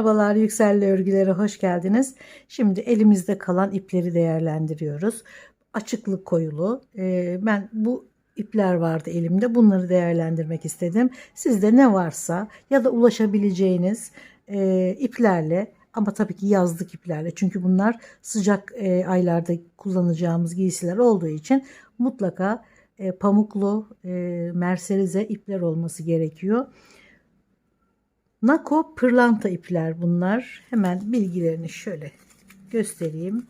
Merhabalar, Yüksel'le örgülere hoş geldiniz. Şimdi elimizde kalan ipleri değerlendiriyoruz. Açıklık koyulu. Ben bu ipler vardı elimde. Bunları değerlendirmek istedim. Sizde ne varsa ya da ulaşabileceğiniz iplerle, ama tabii ki yazlık iplerle. Çünkü bunlar sıcak aylarda kullanacağımız giysiler olduğu için mutlaka pamuklu merserize ipler olması gerekiyor. Nako pırlanta ipler bunlar. Hemen bilgilerini şöyle göstereyim.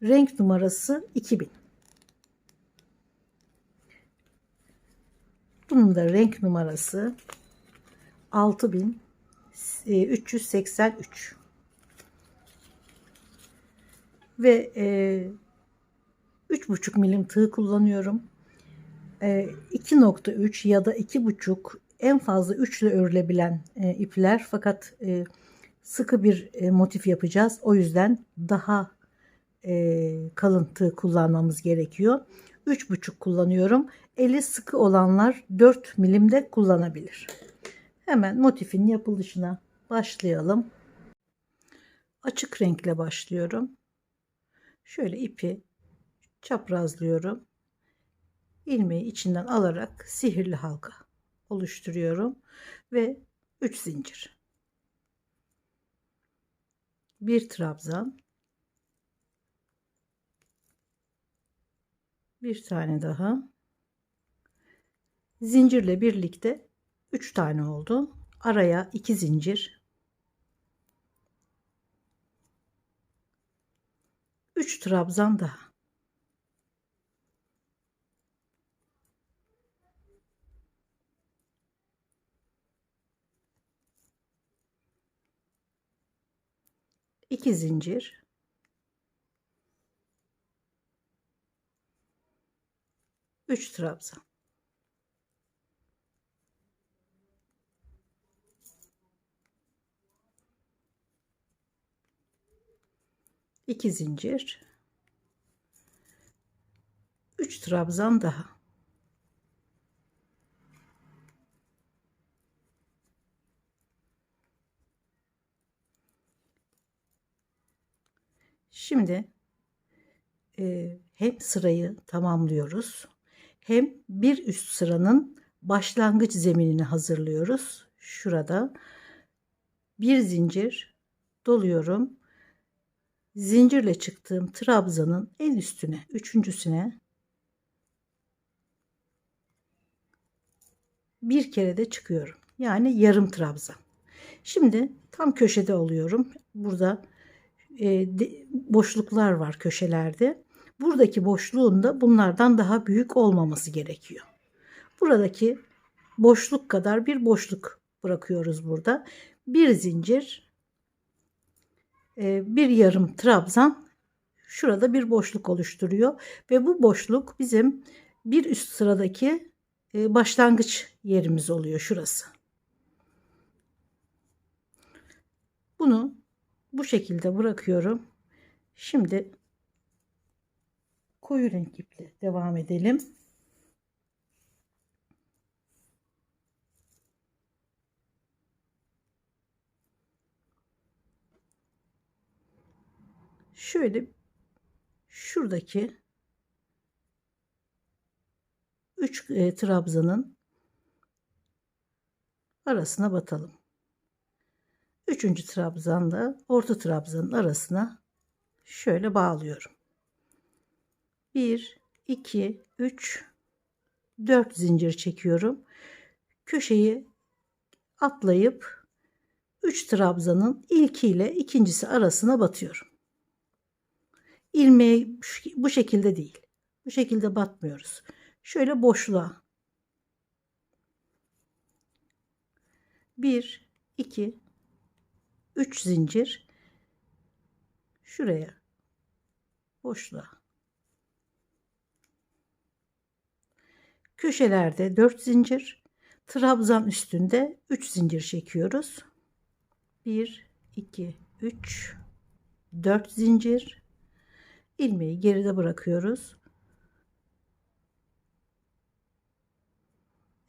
Renk numarası 2000. Bunun da renk numarası 6383. Ve 3,5 milim tığ kullanıyorum. 2,3 ya da 2,5, en fazla 3 ile örülebilen ipler, fakat sıkı bir motif yapacağız. O yüzden daha kalın tığ kullanmamız gerekiyor. 3,5 kullanıyorum. Eli sıkı olanlar 4 milim de kullanabilir. Hemen motifin yapılışına başlayalım. Açık renkle başlıyorum. Şöyle ipi çaprazlıyorum. İlmeği içinden alarak sihirli halka oluşturuyorum ve 3 zincir, bir trabzan, bir tane daha zincirle birlikte 3 tane oldu. Araya 2 zincir, 3 trabzan daha, iki zincir, 3 trabzan, iki zincir, 3 trabzan daha. Şimdi hem sırayı tamamlıyoruz, hem bir üst sıranın başlangıç zeminini hazırlıyoruz. Şurada bir zincir doluyorum. Zincirle çıktığım trabzanın en üstüne, üçüncüsüne bir kere de çıkıyorum. Yani yarım trabzan. Şimdi tam köşede oluyorum. Burada boşluklar var köşelerde. Buradaki boşluğun da bunlardan daha büyük olmaması gerekiyor. Buradaki boşluk kadar bir boşluk bırakıyoruz burada. Bir zincir, bir yarım trabzan şurada bir boşluk oluşturuyor ve bu boşluk bizim bir üst sıradaki başlangıç yerimiz oluyor şurası. Bunu bu şekilde bırakıyorum. Şimdi koyu renk iple devam edelim. Şöyle şuradaki 3 trabzanın arasına batalım. 3. trabzanda orta trabzanın arasına şöyle bağlıyorum. 1 2 3 4 zincir çekiyorum. Köşeyi atlayıp 3 trabzanın ilkiyle ikincisi arasına batıyorum. İlmeği bu şekilde değil. Bu şekilde batmıyoruz. Şöyle boşluğa 1 2 3 zincir şuraya boşluğa. Köşelerde 4 zincir, trabzan üstünde 3 zincir çekiyoruz. 1 2 3 4 zincir, ilmeği geride bırakıyoruz.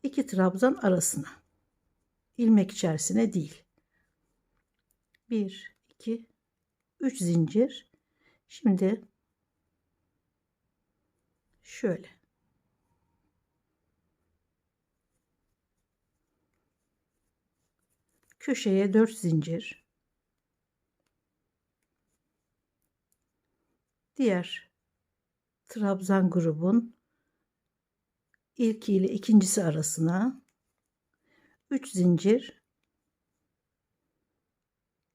2 trabzan arasına, ilmek içerisine değil. 1 2 3 zincir. Şimdi şöyle köşeye 4 zincir, diğer trabzan grubun ilki ile ikincisi arasına 3 zincir,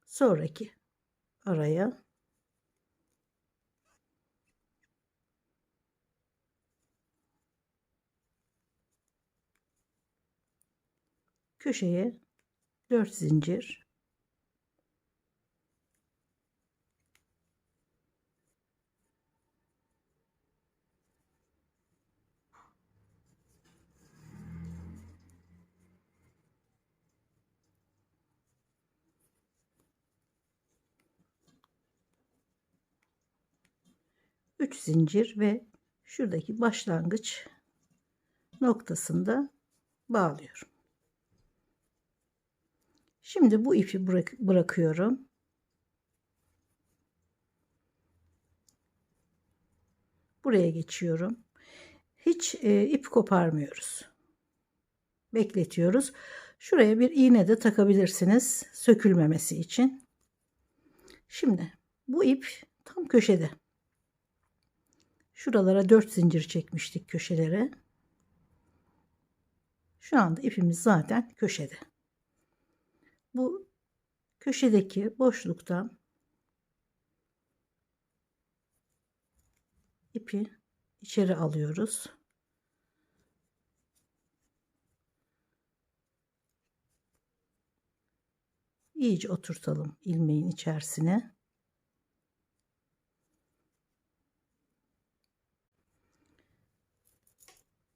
sonraki araya köşeye 4 zincir, üç zincir ve şuradaki başlangıç noktasında bağlıyorum. Şimdi bu ipi bırakıyorum. Buraya geçiyorum. Hiç ip koparmıyoruz. Bekletiyoruz. Şuraya bir iğne de takabilirsiniz sökülmemesi için. Şimdi bu ip tam köşede. Şuralara 4 zincir çekmiştik köşelere. Şu anda ipimiz zaten köşede. Bu köşedeki boşluktan ipi içeri alıyoruz. İyice oturtalım ilmeğin içerisine.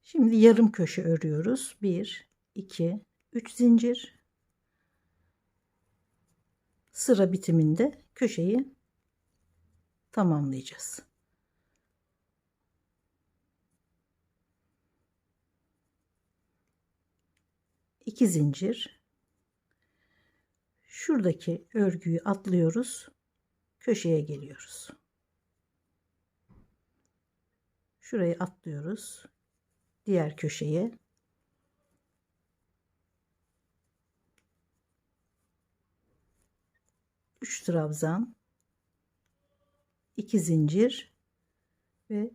Şimdi yarım köşe örüyoruz. 1 2 3 zincir. Sıra bitiminde köşeyi tamamlayacağız. İki zincir. Şuradaki örgüyü atlıyoruz. Köşeye geliyoruz. Şurayı atlıyoruz. Diğer köşeye. Üç trabzan, 2 zincir ve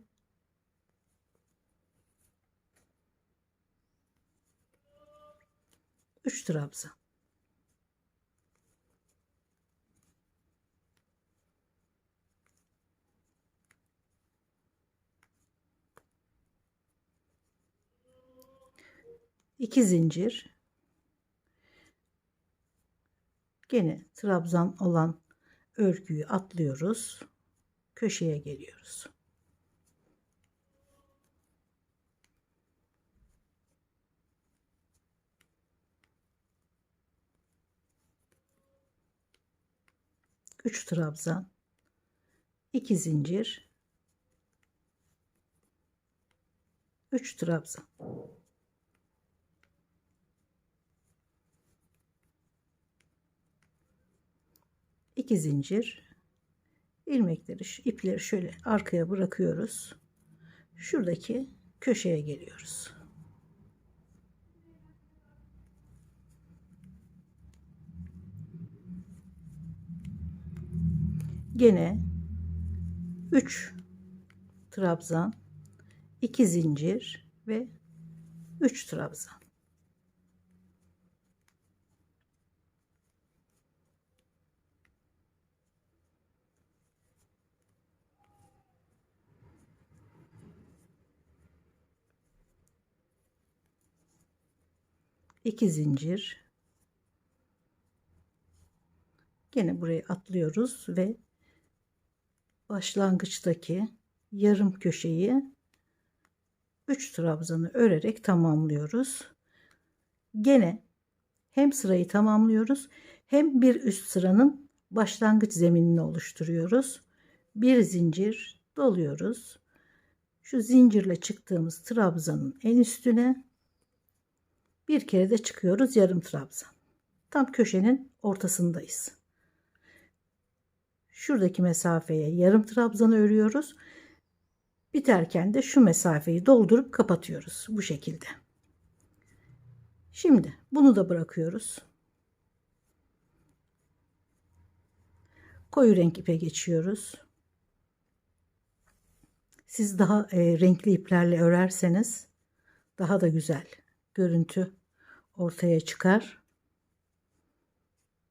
3 trabzan. İki zincir. Gene trabzan olan örgüyü atlıyoruz. Köşeye geliyoruz. Üç trabzan, 2 zincir, 3 trabzan. İki zincir, ilmekleri, ipleri şöyle arkaya bırakıyoruz. Şuradaki köşeye geliyoruz. Gene 3 trabzan, 2 zincir ve 3 trabzan. İki zincir. Gene burayı atlıyoruz ve başlangıçtaki yarım köşeyi 3 trabzanı örerek tamamlıyoruz. Gene hem sırayı tamamlıyoruz hem bir üst sıranın başlangıç zeminini oluşturuyoruz. Bir zincir doluyoruz. Şu zincirle çıktığımız trabzanın en üstüne bir kere de çıkıyoruz yarım trabzan. Tam köşenin ortasındayız. şuradaki mesafeye yarım trabzanı örüyoruz. Biterken de şu mesafeyi doldurup kapatıyoruz bu şekilde. Şimdi bunu da bırakıyoruz. Koyu renk ipe geçiyoruz. Siz daha renkli iplerle örerseniz daha da güzel görüntü ortaya çıkar.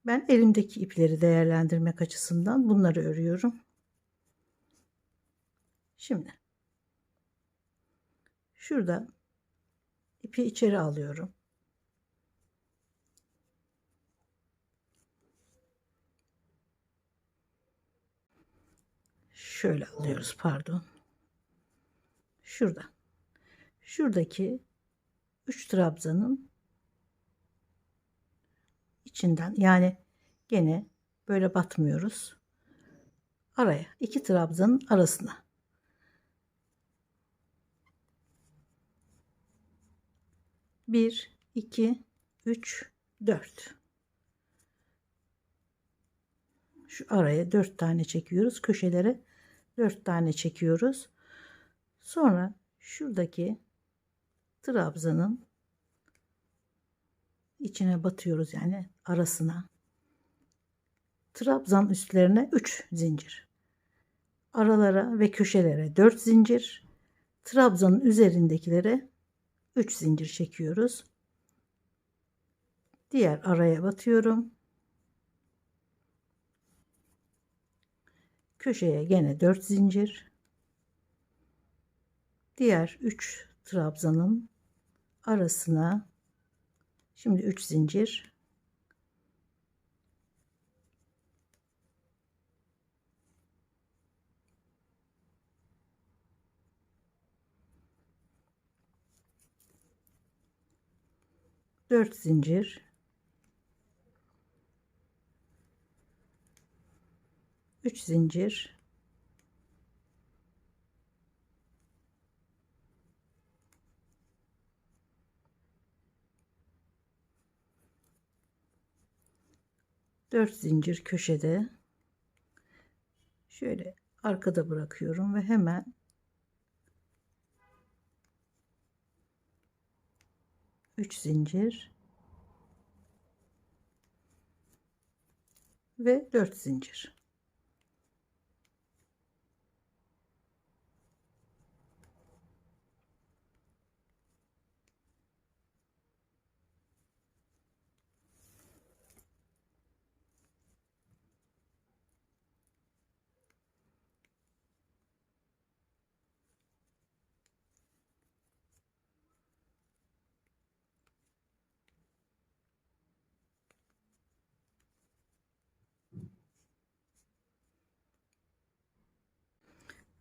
Ben elimdeki ipleri değerlendirmek açısından bunları örüyorum. Şimdi şurada ipi içeri alıyorum. Şöyle alıyoruz, pardon. Şuradaki 3 trabzanın içinden, yani gene böyle batmıyoruz. Araya 2 trabzanın arasına. Bir, iki, üç, dört. Şu araya 4 tane çekiyoruz. Köşelere 4 tane çekiyoruz. Sonra şuradaki trabzanın içine batıyoruz, yani arasına. Trabzan üstlerine 3 zincir. Aralara ve köşelere 4 zincir. Trabzanın üzerindekilere 3 zincir çekiyoruz. Diğer araya batıyorum. Köşeye gene 4 zincir. Diğer 3 trabzanın arasına şimdi 3 zincir. Dört zincir. 3 zincir. Dört zincir köşede. Şöyle arkada bırakıyorum ve hemen üç zincir ve 4 zincir.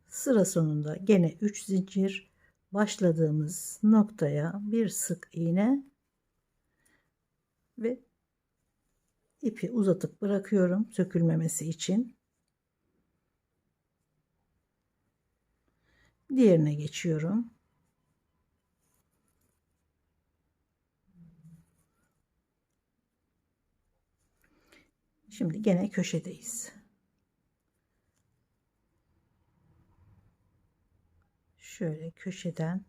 Sıra sonunda gene 3 zincir, başladığımız noktaya bir sık iğne ve ipi uzatıp bırakıyorum sökülmemesi için. Diğerine geçiyorum. Şimdi gene köşedeyiz. Şöyle köşeden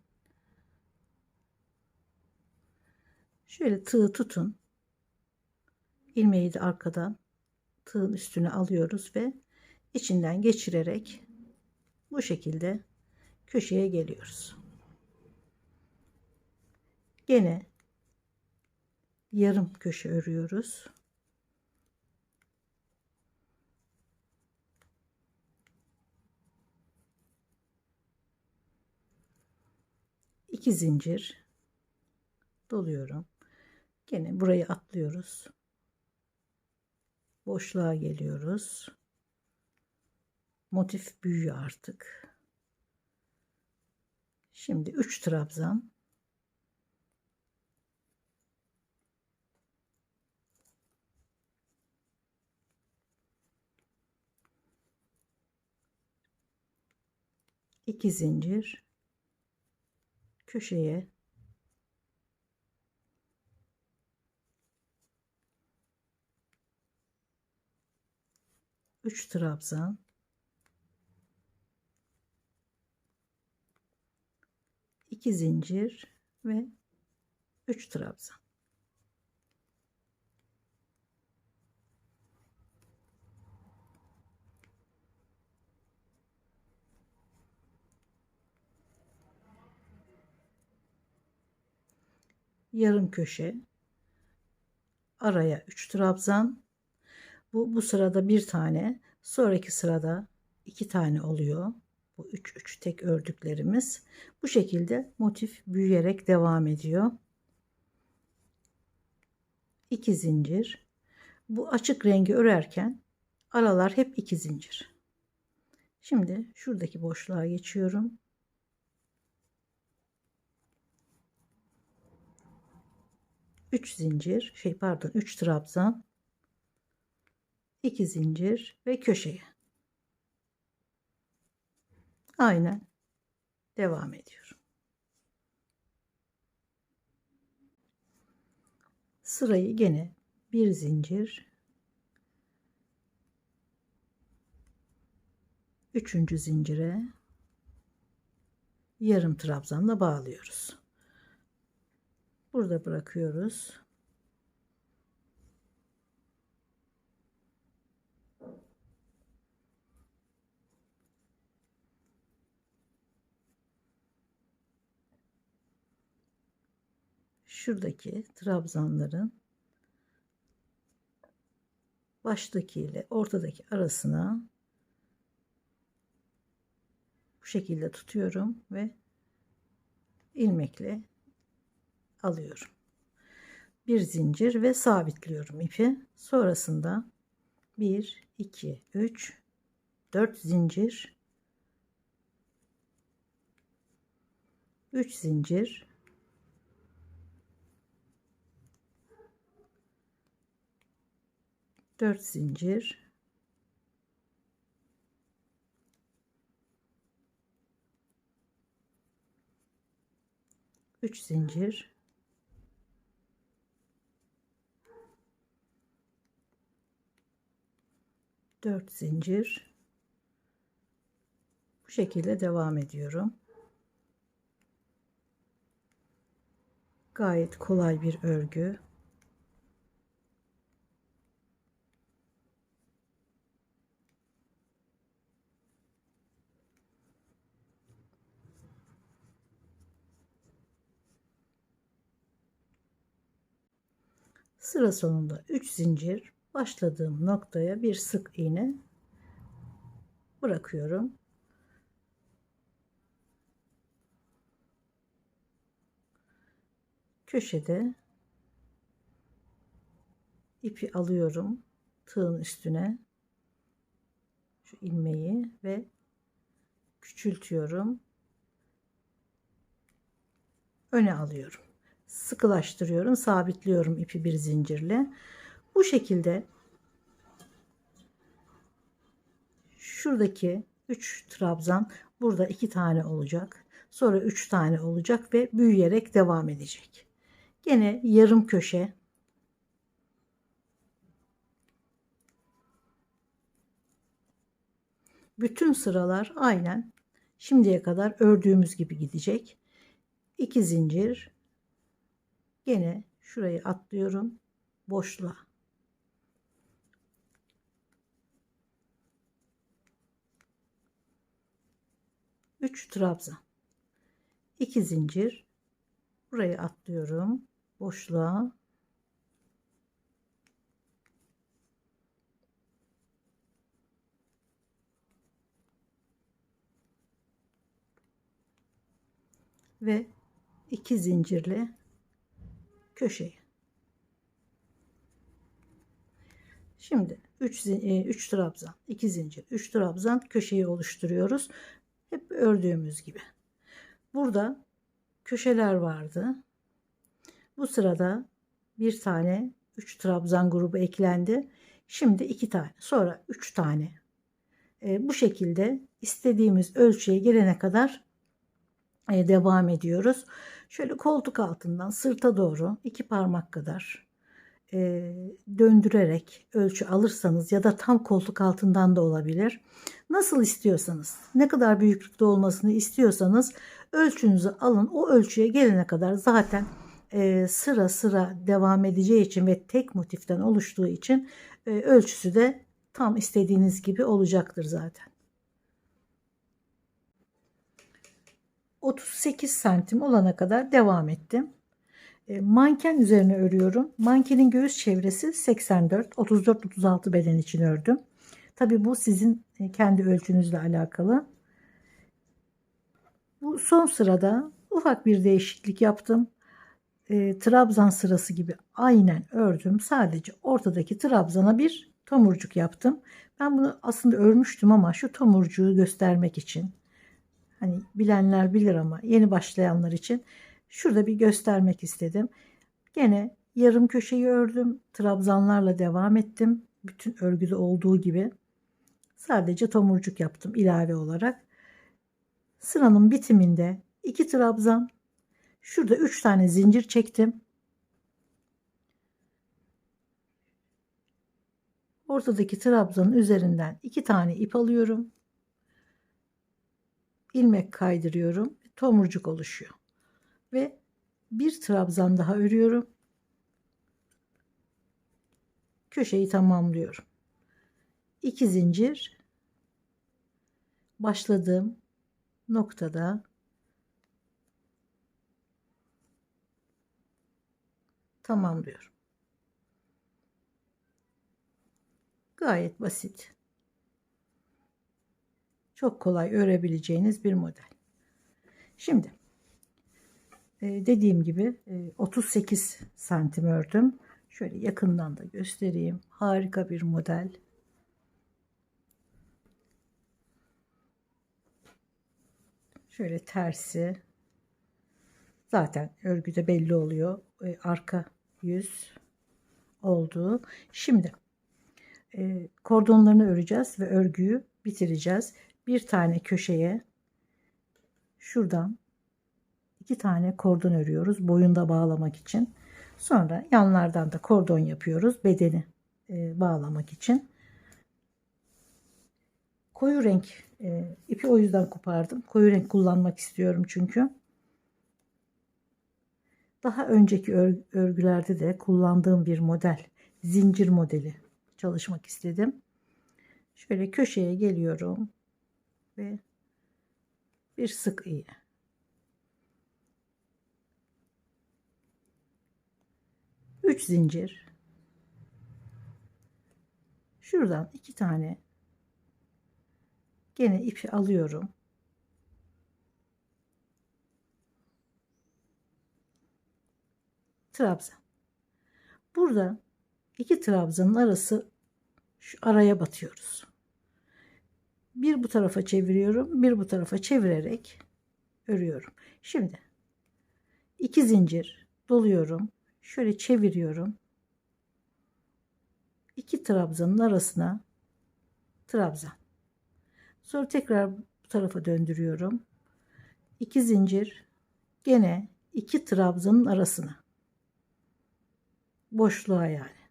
şöyle tığı tutun. İlmeği de arkadan tığın üstüne alıyoruz ve içinden geçirerek bu şekilde köşeye geliyoruz. Gene yarım köşe örüyoruz. İki zincir doluyorum. Gene burayı atlıyoruz. Boşluğa geliyoruz. Motif büyüyor artık. Şimdi 3 trabzan, iki zincir köşeye, 3 trabzan, 2 zincir ve 3 trabzan. Yarım köşe, araya 3 trabzan. Bu sırada bir tane, sonraki sırada 2 tane oluyor. Bu 3 tek ördüklerimiz. Bu şekilde motif büyüyerek devam ediyor. 2 zincir. Bu açık rengi örerken aralar hep 2 zincir. Şimdi şuradaki boşluğa geçiyorum. 3 zincir, 3 trabzan, 2 zincir ve köşeye. Aynen devam ediyorum. Sırayı gene bir zincir, üçüncü zincire yarım trabzanla bağlıyoruz. Burada bırakıyoruz. Şuradaki trabzanların baştaki ile ortadaki arasına bu şekilde tutuyorum ve ilmekle alıyorum. Bir zincir ve sabitliyorum ipi. Sonrasında 1 2 3 4 zincir, 3 zincir, 4 zincir, 3 zincir, 4 zincir. Bu şekilde devam ediyorum. Gayet kolay bir örgü. Sıra sonunda 3 zincir, başladığım noktaya bir sık iğne bırakıyorum. Köşede ipi alıyorum tığın üstüne, şu ilmeği ve küçültüyorum, öne alıyorum, sıkılaştırıyorum, sabitliyorum ipi bir zincirle. Bu şekilde şuradaki 3 trabzan burada 2 tane olacak, sonra 3 tane olacak ve büyüyerek devam edecek. Gene yarım köşe, bütün sıralar aynen şimdiye kadar ördüğümüz gibi gidecek. 2 zincir, gene şurayı atlıyorum boşluğa, 3 trabzan, 2 zincir, burayı atlıyorum boşluğa, ve 2 zincirle köşeye. Şimdi 3 trabzan, 2 zincir, 3 trabzan, köşeyi oluşturuyoruz. Hep ördüğümüz gibi. Burada köşeler vardı. Bu sırada bir tane 3 trabzan grubu eklendi. Şimdi 2 tane, sonra 3 tane. Bu şekilde istediğimiz ölçüye gelene kadar devam ediyoruz. Şöyle koltuk altından sırta doğru 2 parmak kadar döndürerek ölçü alırsanız ya da tam koltuk altından da olabilir. Nasıl istiyorsanız, ne kadar büyüklükte olmasını istiyorsanız ölçünüzü alın. O ölçüye gelene kadar zaten sıra sıra devam edeceği için ve tek motiften oluştuğu için ölçüsü de tam istediğiniz gibi olacaktır zaten. 38 santim olana kadar devam ettim. Manken üzerine örüyorum. Mankenin göğüs çevresi 84, 34-36 beden için ördüm. Tabi bu sizin kendi ölçünüzle alakalı. Bu son sırada ufak bir değişiklik yaptım. Trabzan sırası gibi aynen ördüm. Sadece ortadaki trabzana bir tomurcuk yaptım. Ben bunu aslında örmüştüm ama şu tomurcuğu göstermek için, hani bilenler bilir ama yeni başlayanlar için şurada bir göstermek istedim. Gene yarım köşeyi ördüm. Trabzanlarla devam ettim. Bütün örgüde olduğu gibi. Sadece tomurcuk yaptım ilave olarak. Sıranın bitiminde 2 trabzan. Şurada 3 tane zincir çektim. Ortadaki trabzanın üzerinden 2 tane ip alıyorum. İlmek kaydırıyorum. Tomurcuk oluşuyor. Ve bir trabzan daha örüyorum. Köşeyi tamamlıyorum. 2 zincir. Başladığım noktada tamamlıyorum. Gayet basit. Çok kolay örebileceğiniz bir model. Şimdi dediğim gibi 38 santim ördüm. Şöyle yakından da göstereyim. Harika bir model. Şöyle tersi. Zaten örgüde belli oluyor. Arka yüz olduğu. Şimdi kordonlarını öreceğiz ve örgüyü bitireceğiz. Bir tane köşeye şuradan 2 tane kordon örüyoruz boyunda bağlamak için. Sonra yanlardan da kordon yapıyoruz bedeni bağlamak için. Koyu renk ipi o yüzden kopardım. Koyu renk kullanmak istiyorum çünkü. Daha önceki örgülerde de kullandığım bir model, zincir modeli çalışmak istedim. Şöyle köşeye geliyorum ve bir sık iğne. Üç zincir. Şuradan 2 tane gene ipi alıyorum. Trabzan. Burada 2 trabzanın arası, şu araya batıyoruz. Bir bu tarafa çeviriyorum, bir bu tarafa çevirerek örüyorum. Şimdi 2 zincir doluyorum. Şöyle çeviriyorum. 2 trabzanın arasına trabzan. Sonra tekrar bu tarafa döndürüyorum. 2 zincir, gene 2 trabzanın arasına. Boşluğa yani.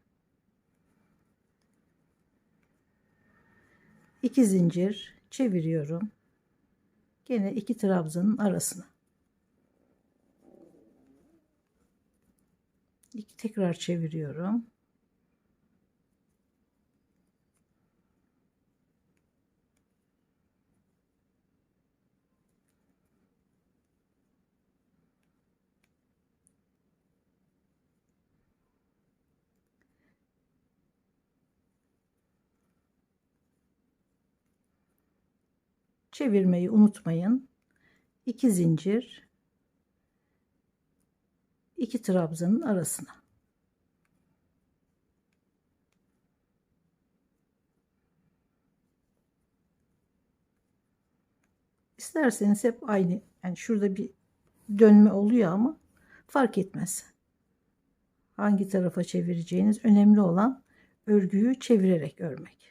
2 zincir çeviriyorum. Gene 2 trabzanın arasına. Tekrar çeviriyorum. Çevirmeyi unutmayın. 2 zincir, 2 trabzanın arasına. İsterseniz hep aynı, yani şurada bir dönme oluyor ama fark etmez. Hangi tarafa çevireceğiniz önemli olan örgüyü çevirerek örmek.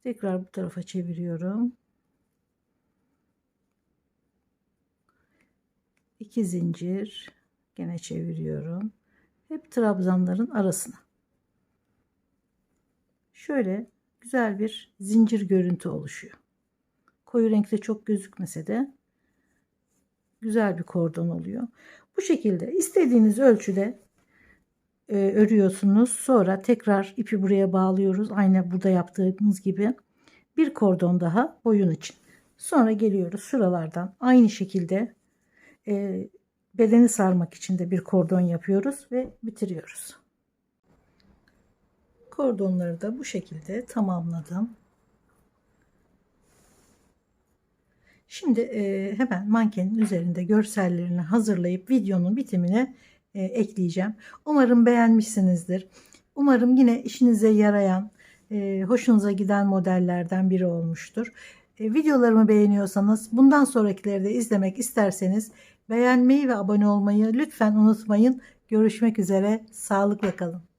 Tekrar bu tarafa çeviriyorum. 2 zincir, gene çeviriyorum. Hep trabzanların arasına. Şöyle güzel bir zincir görüntü oluşuyor. Koyu renkte çok gözükmese de güzel bir kordon oluyor. Bu şekilde istediğiniz ölçüde örüyorsunuz. Sonra tekrar ipi buraya bağlıyoruz. Aynı burada yaptığımız gibi. Bir kordon daha boyun için. Sonra geliyoruz şuralardan aynı şekilde bedeni sarmak için de bir kordon yapıyoruz ve bitiriyoruz. Kordonları da bu şekilde tamamladım. Şimdi hemen mankenin üzerinde görsellerini hazırlayıp videonun bitimine ekleyeceğim. Umarım beğenmişsinizdir. Umarım yine işinize yarayan, hoşunuza giden modellerden biri olmuştur. Videolarımı beğeniyorsanız, bundan sonrakileri de izlemek isterseniz beğenmeyi ve abone olmayı lütfen unutmayın. Görüşmek üzere, sağlıkla kalın.